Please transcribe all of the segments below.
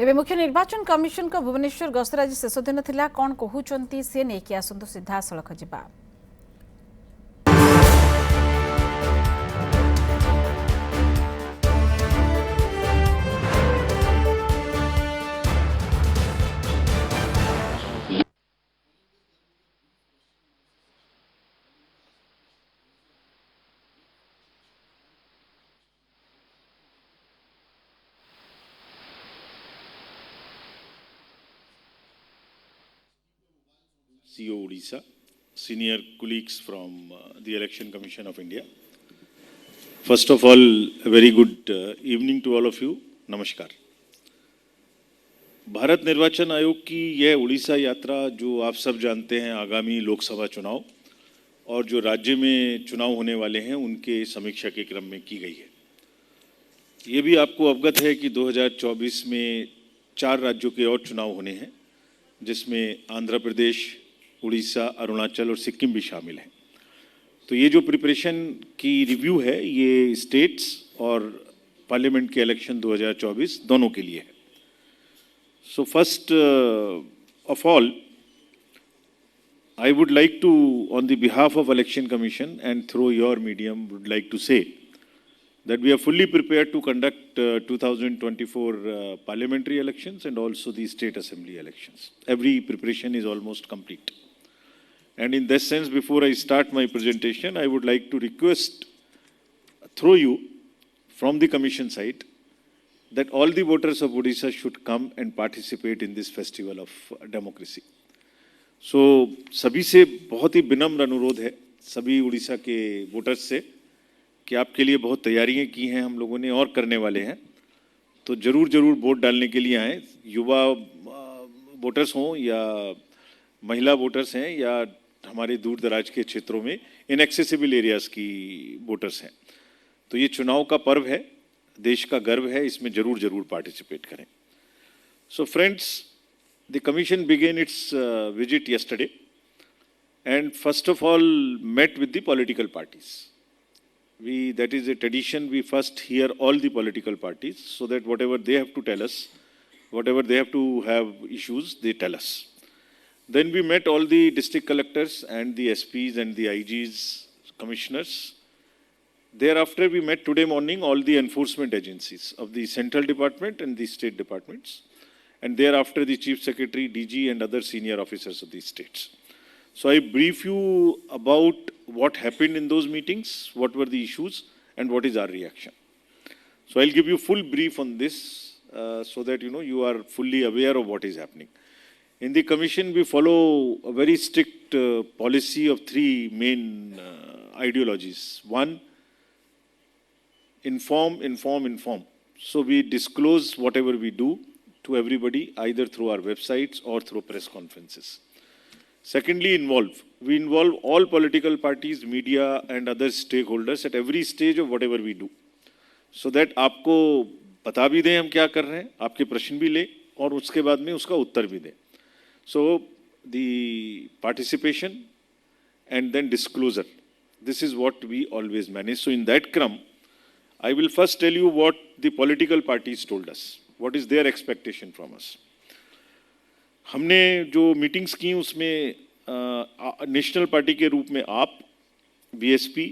तेबे मुख्य निर्वाचन कमिशन को भुवनेश्वर गस्तर आज शेष दिन थिला कौन कहउचंती से नेकी आसंतु सीधा सड़क जिबा। CEO Odisha, senior colleagues from the Election Commission of India. First of all, a very good evening to all of you. Namaskar. Bharat निर्वाचन आयोग की यह उड़ीसा यात्रा जो आप सब जानते हैं आगामी लोकसभा चुनाव और जो राज्य में चुनाव होने वाले हैं उनके समीक्षा के क्रम में की गई है। ये भी आपको अवगत है कि 2024 में 4 राज्यों के और चुनाव होने हैं जिसमें आंध्र प्रदेश, उड़ीसा, अरुणाचल और सिक्किम भी शामिल हैं। तो ये जो प्रिपरेशन की रिव्यू है ये स्टेट्स और पार्लियामेंट के इलेक्शन 2024 दोनों के लिए है। So first of all I would like to, on the behalf of Election Commission and through your medium, would like to say that we are fully prepared to conduct 2024 parliamentary elections and also the state assembly elections. Every preparation is almost complete. And in this sense, before I start my presentation, I would like to request through you from the commission side that all the voters of Odisha should come and participate in this festival of democracy. So, सभी से बहुत ही विनम्र अनुरोध है सभी उड़ीसा के voters से कि आपके लिए बहुत तैयारियां की हैं हम लोगों ने और करने वाले हैं, तो जरूर वोट डालने के लिए आएँ। युवा वोटर्स हों या महिला वोटर्स हैं या हमारे दूर दराज के क्षेत्रों में इनएक्सेसिबल एरियाज़ की वोटर्स हैं। तो ये चुनाव का पर्व है, देश का गर्व है, इसमें जरूर पार्टिसिपेट करें। So friends, the commission began its visit yesterday and first of all met with the political parties. That is a tradition, we first hear all the political parties so that whatever they have to tell us, whatever they have to have issues, they tell us. Then we met all the district collectors and the SPs and the IGs, commissioners. Thereafter we met today morning all the enforcement agencies of the central department and the state departments. And thereafter the Chief Secretary, DG and other senior officers of these states. So I brief you about what happened in those meetings, what were the issues and what is our reaction. So I'll give you full brief on this so that you are fully aware of what is happening. In the commission we follow a very strict policy of 3 main ideologies. One, inform. So we disclose whatever we do to everybody, either through our websites or through press conferences. Secondly, involve. We involve all political parties, media and other stakeholders at every stage of whatever we do. So that आपको बता भी दें हम क्या कर रहे हैं, आपके प्रश्न भी लें और उसके बाद में उसका उत्तर भी दें. So the participation and then disclosure. This is what we always manage. So in that crumb, I will first tell you what the political parties told us. What is their expectation from us? हमने जो meetings की उसमें national party के रूप में आप, BSP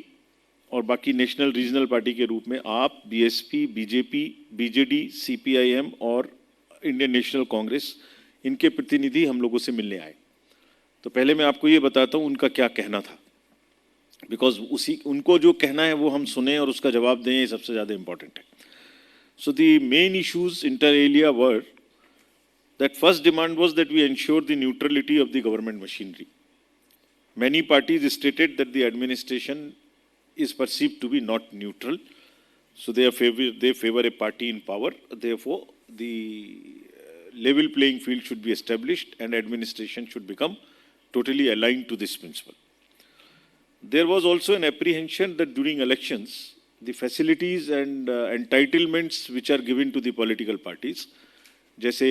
और बाकी नेशनल रीजनल पार्टी के रूप में आप, बीएसपी, बीजेपी, बीजेडी, सीपीआईएम और इंडियन नेशनल कांग्रेस, इनके प्रतिनिधि हम लोगों से मिलने आए। तो पहले मैं आपको ये बताता हूँ उनका क्या कहना था, बिकॉज उनको जो कहना है वो हम सुने और उसका जवाब दें, ये सबसे ज़्यादा इम्पोर्टेंट है। So the main issues inter alia were that first demand was that we ensure the neutrality of the government machinery. Many parties stated that the administration is perceived to be not neutral. So they favor a party in power. Therefore, the level playing field should be established and administration should become totally aligned to this principle. There was also an apprehension that during elections, the facilities and entitlements which are given to the political parties, जैसे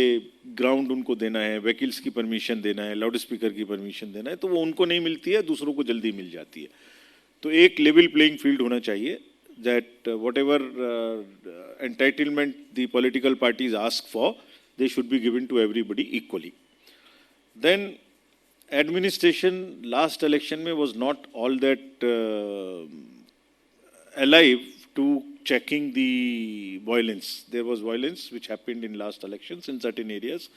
ground उनको देना है, वकील्स की permission देना है, loud speaker की permission देना है, तो वो उनको नहीं मिलती है, दूसरों को जल्दी मिल जाती है। तो एक लेवल प्लेइंग फील्ड होना चाहिए, that whatever entitlement the political parties ask for, they should be given to everybody equally. Then administration last election में was not all that alive to checking the violence. There was violence which happened in last elections in certain areas.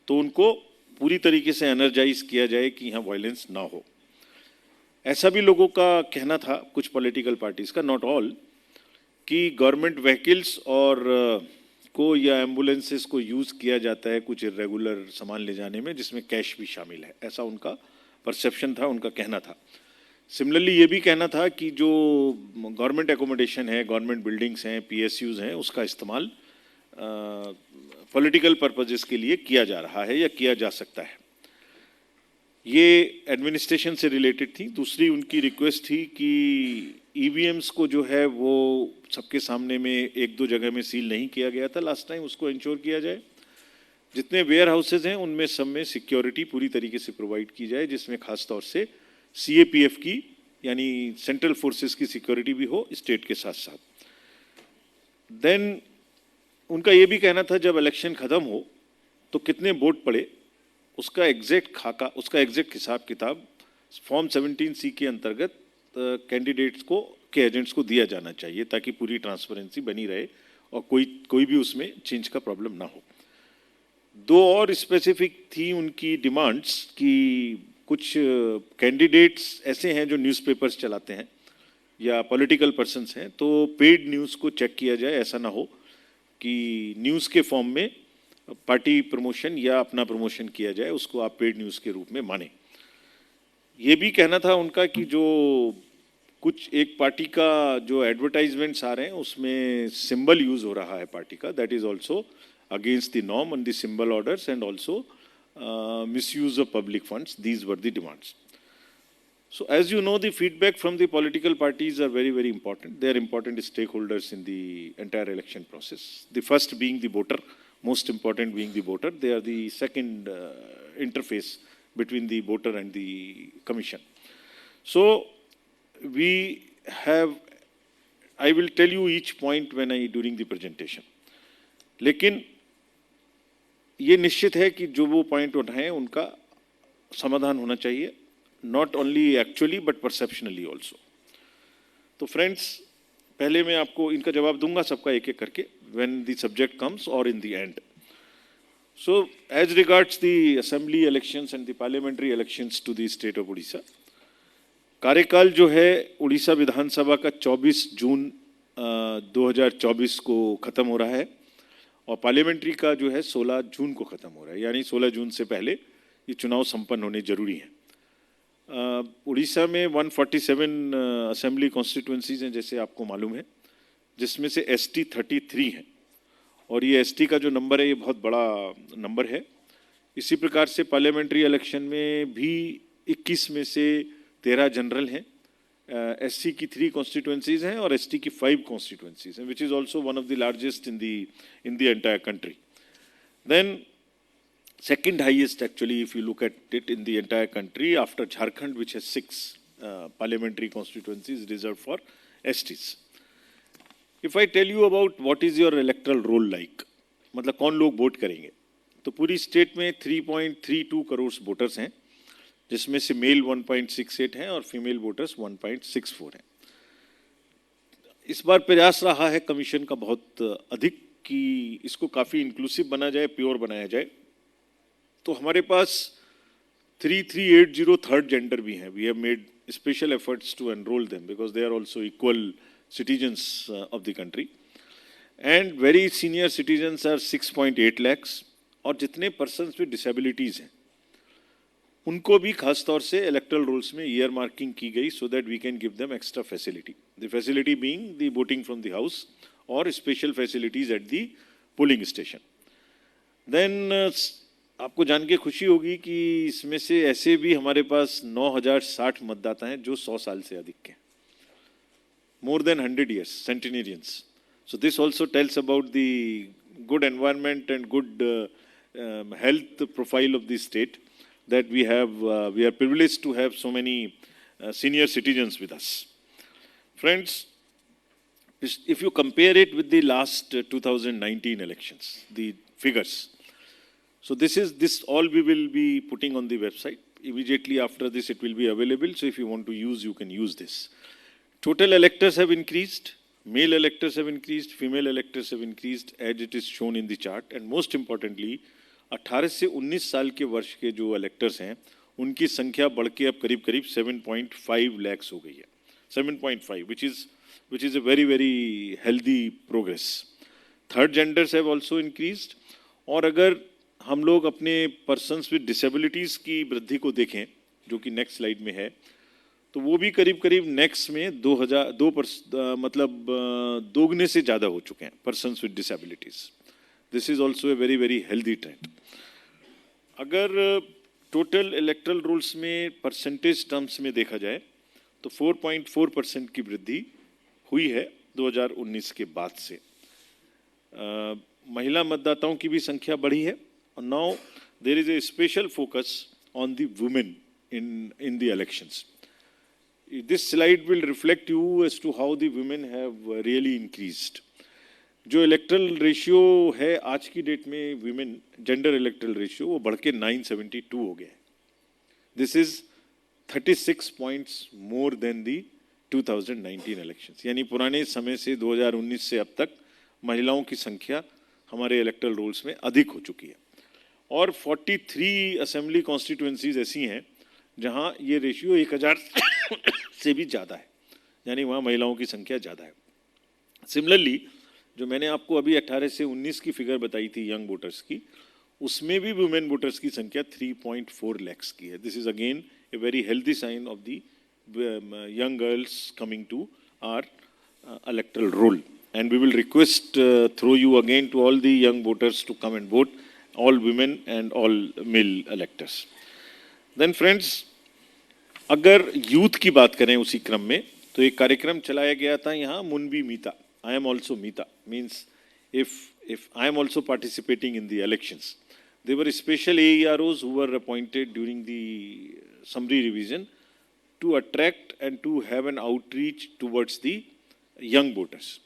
तो उनको पूरी तरीके से energise किया जाए कि यहाँ वायलेंस ना हो. ऐसा भी लोगों का कहना था, कुछ पॉलिटिकल पार्टीज का, नॉट ऑल, कि गवर्नमेंट व्हीकल्स और को या एम्बुलेंसेस को यूज़ किया जाता है कुछ इरेगुलर सामान ले जाने में, जिसमें कैश भी शामिल है. ऐसा उनका परसेप्शन था, उनका कहना था. सिमिलरली ये भी कहना था कि जो गवर्नमेंट एकोमोडेशन है, गवर्नमेंट बिल्डिंग्स हैं, पीएसयूज हैं, उसका इस्तेमाल पॉलिटिकल पर्पजेस के लिए किया जा रहा है या किया जा सकता है. ये एडमिनिस्ट्रेशन से रिलेटेड थी. दूसरी उनकी रिक्वेस्ट थी कि ईवीएम्स को जो है वो सबके सामने में एक दो जगह में सील नहीं किया गया था लास्ट टाइम, उसको इंश्योर किया जाए. जितने वेयर हाउसेज हैं उनमें सब में सिक्योरिटी पूरी तरीके से प्रोवाइड की जाए, जिसमें खास तौर से सीएपीएफ की यानी सेंट्रल फोर्सेस की सिक्योरिटी भी हो स्टेट के साथ साथ. देन उनका ये भी कहना था जब इलेक्शन खत्म हो तो कितने वोट पड़े उसका एग्जैक्ट खाका, उसका एग्जैक्ट हिसाब किताब फॉर्म 17C के अंतर्गत कैंडिडेट्स को के एजेंट्स को दिया जाना चाहिए, ताकि पूरी ट्रांसपेरेंसी बनी रहे और कोई भी उसमें चेंज का प्रॉब्लम ना हो. दो और स्पेसिफिक थी उनकी डिमांड्स कि कुछ कैंडिडेट्स ऐसे हैं जो न्यूज़पेपर्स चलाते हैं या पॉलिटिकल पर्सन्स हैं, तो पेड न्यूज़ को चेक किया जाए. ऐसा ना हो कि न्यूज़ के फॉर्म में पार्टी प्रमोशन या अपना प्रमोशन किया जाए, उसको आप पेड न्यूज़ के रूप में माने. ये भी कहना था उनका कि जो कुछ एक पार्टी का जो एडवर्टाइजमेंट्स आ रहे हैं उसमें सिंबल यूज़ हो रहा है पार्टी का, that is also against the norm on the symbol orders and also misuse of public funds. These were the demands. So as you know, the feedback from the political parties are very, very important. They are important stakeholders in the entire election process. The first being the voter, most important being the voter. They are the second interface between the voter and the commission. So we have, I will tell you each point during the presentation. लेकिन ये निश्चित है कि जो वो point उठाए उनका समाधान होना चाहिए, not only actually but perceptionally also. तो फ्रेंड्स, पहले मैं आपको इनका जवाब दूंगा सबका एक एक करके व्हेन द सब्जेक्ट कम्स और in the end. So as regards the assembly elections and the parliamentary elections to the state of Orissa, कार्यकाल जो है उड़ीसा विधानसभा का 24 जून 2024 को खत्म हो रहा है और पार्लियामेंट्री का जो है 16 जून को खत्म हो रहा है, यानी 16 जून से पहले ये चुनाव संपन्न होने जरूरी हैं. उड़ीसा में 147 असेंबली कॉन्स्टिट्यूएंसीज हैं जैसे आपको मालूम है, जिसमें से एसटी 33 हैं और ये एसटी का जो नंबर है ये बहुत बड़ा नंबर है. इसी प्रकार से पार्लियामेंट्री इलेक्शन में भी 21 में से 13 जनरल हैं, एससी की 3 कॉन्स्टिट्यूएंसीज हैं और एसटी की 5 कॉन्स्टिट्यूएंसीज हैं, which is also one of the largest in the entire country. Then second highest actually if you look at it in the entire country after Jharkhand, which has 6 parliamentary constituencies reserved for STs. If I tell you about what is your electoral roll like, मतलब कौन लोग vote करेंगे, तो पूरी state में 3.32 crore voters हैं, जिसमें से मेल 1.68 हैं और फीमेल वोटर्स 1.64 हैं. इस बार प्रयास रहा है कमीशन का बहुत अधिक कि इसको काफ़ी इंक्लूसिव बना जाए, प्योर बनाया जाए. तो हमारे पास 3380 थर्ड जेंडर भी हैं. We have made special efforts to enrol them because they are also equal citizens of the country. And very senior citizens are 6.8 lakhs. और जितने पर्सन्स with डिसेबिलिटीज़ हैं उनको भी खास तौर से इलेक्टरल रोल्स में ईयर मार्किंग की गई so that we can give them extra facility. The facility being the voting from the house और special facilities at the polling station. Then आपको जान के खुशी होगी कि इसमें से ऐसे भी हमारे पास 9060 मतदाता हैं जो 100 साल से अधिक के, more than 100 years, centenarians. So this also tells about the good environment and good health profile of the state, that we are privileged to have so many senior citizens with us. Friends, if you compare it with the last 2019 elections, the figures, So this all we will be putting on the website. Immediately after this, it will be available. So if you want to use, you can use this. Total electors have increased. Male electors have increased. Female electors have increased as it is shown in the chart. And most importantly, 18 से 19 साल के वर्ष के जो electors हैं, उनकी संख्या बढ़ के अब करीब 7.5 lakhs हो गई है. 7.5, which is a very healthy progress. Third genders have also increased. और अगर हम लोग अपने persons with disabilities की वृद्धि को देखें, जो कि next slide में है, तो वो भी करीब नेक्स्ट में 2 मतलब दोगुने से ज़्यादा हो चुके हैं persons with disabilities. This is also a very healthy trend. अगर टोटल इलेक्ट्रल रोल्स में परसेंटेज टर्म्स में देखा जाए तो 4.4% की वृद्धि हुई है 2019 के बाद से. महिला मतदाताओं की भी संख्या बढ़ी है. और now there is a special focus on the women in the elections. This slide will reflect you as to how the women have really increased. जो इलेक्ट्रल रेशियो है आज की डेट में women जेंडर इलेक्ट्रल रेशियो वो बढ़ के 972 हो गया है. This is 36 points more than the 2019 elections. यानी पुराने समय से 2019 से अब तक महिलाओं की संख्या हमारे इलेक्ट्रल रोल्स में अधिक हो चुकी है. और 43 असेंबली कॉन्स्टिट्यूएंसीज ऐसी हैं जहां ये रेशियो 1000 से भी ज़्यादा है, यानी वहाँ महिलाओं की संख्या ज़्यादा है. सिमिलरली जो मैंने आपको अभी 18 से 19 की फिगर बताई थी यंग वोटर्स की, उसमें भी वुमेन वोटर्स की संख्या 3.4 lakhs की है. This is again a very healthy sign of the young girls coming to our electoral roll. And we will request through you again to all the young voters to come and vote, all women and all male electors. Then friends, अगर youth की बात करें उसी क्रम में तो एक कार्यक्रम चलाया गया था यहाँ, मुनबी Meeta, I am also Meeta, means if I am also participating in the elections. There were special AEROs who were appointed during the summary revision to attract and to have an outreach towards the young voters.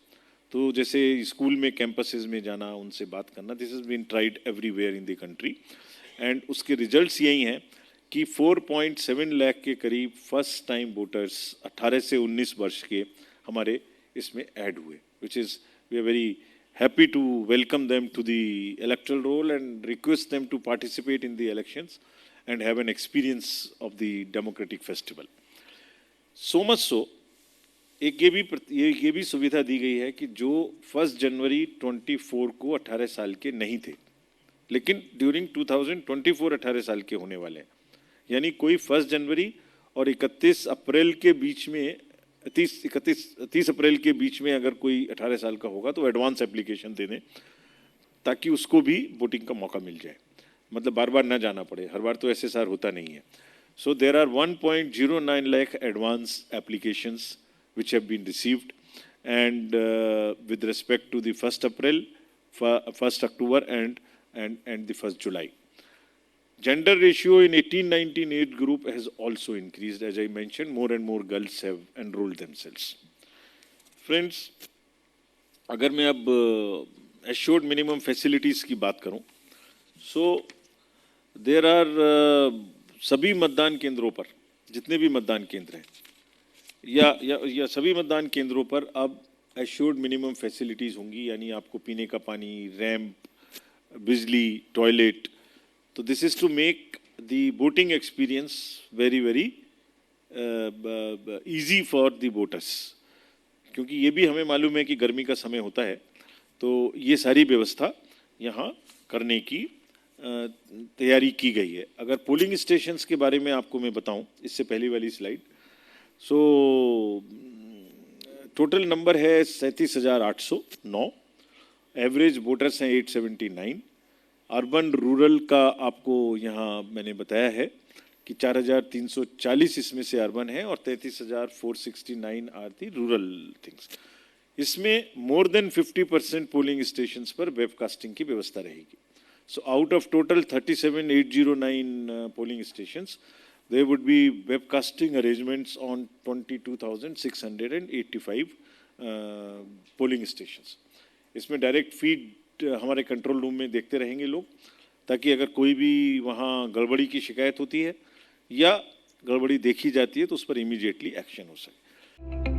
तो जैसे school में campuses में जाना, उनसे बात करना, this has been tried everywhere in the country. And उसके results यही हैं कि 4.7 लाख के करीब फर्स्ट टाइम वोटर्स 18 से 19 वर्ष के हमारे इसमें ऐड हुए, which is we are very happy to welcome them to the electoral roll and request them to participate in the elections and have an experience of the democratic festival. So much so, एक ये भी सुविधा दी गई है कि जो 1 जनवरी 24 को 18 साल के नहीं थे लेकिन ड्यूरिंग 2024 18 साल के होने वाले हैं, यानी कोई 1 जनवरी और 31 अप्रैल के बीच में 30 अप्रैल के बीच में अगर कोई 18 साल का होगा तो एडवांस एप्लीकेशन दे दें ताकि उसको भी वोटिंग का मौका मिल जाए, मतलब बार बार ना जाना पड़े. हर बार तो SSR होता नहीं है. So there are 1.09 lakh advance applications which have been received, and with respect to the 1st April, 1st October and the 1st July. Gender ratio in 18-19 age group has also increased. As I mentioned, more and more girls have enrolled themselves. Friends, अगर मैं अब assured minimum facilities की बात करूं, so there are सभी मतदान केंद्रों पर, जितने भी मतदान केंद्र हैं, या सभी मतदान केंद्रों पर अब एश्योर्ड मिनिमम फैसिलिटीज़ होंगी, यानी आपको पीने का पानी, रैंप, बिजली, टॉयलेट. तो this is to make the voting experience very easy for the voters, क्योंकि ये भी हमें मालूम है कि गर्मी का समय होता है. तो ये सारी व्यवस्था यहाँ करने की तैयारी की गई है. अगर पोलिंग स्टेशंस के बारे में आपको मैं बताऊँ, इससे पहली वाली स्लाइड, सो टोटल नंबर है 37,809, एवरेज वोटर्स हैं 879. अर्बन रूरल का आपको यहाँ मैंने बताया है कि 4,340 इसमें से अर्बन है और 33,469 आर दी रूरल थिंग्स. इसमें मोर देन 50% पोलिंग स्टेशंस पर वेबकास्टिंग की व्यवस्था रहेगी. So out of total 37,809 polling stations, there would be webcasting arrangements on 22,685 polling stations. इसमें डायरेक्ट फीड हमारे कंट्रोल रूम में देखते रहेंगे लोग. ताकि अगर कोई भी वहाँ गड़बड़ी की शिकायत होती है या गड़बड़ी देखी जाती है तो उस पर इमीडिएटली एक्शन हो सके।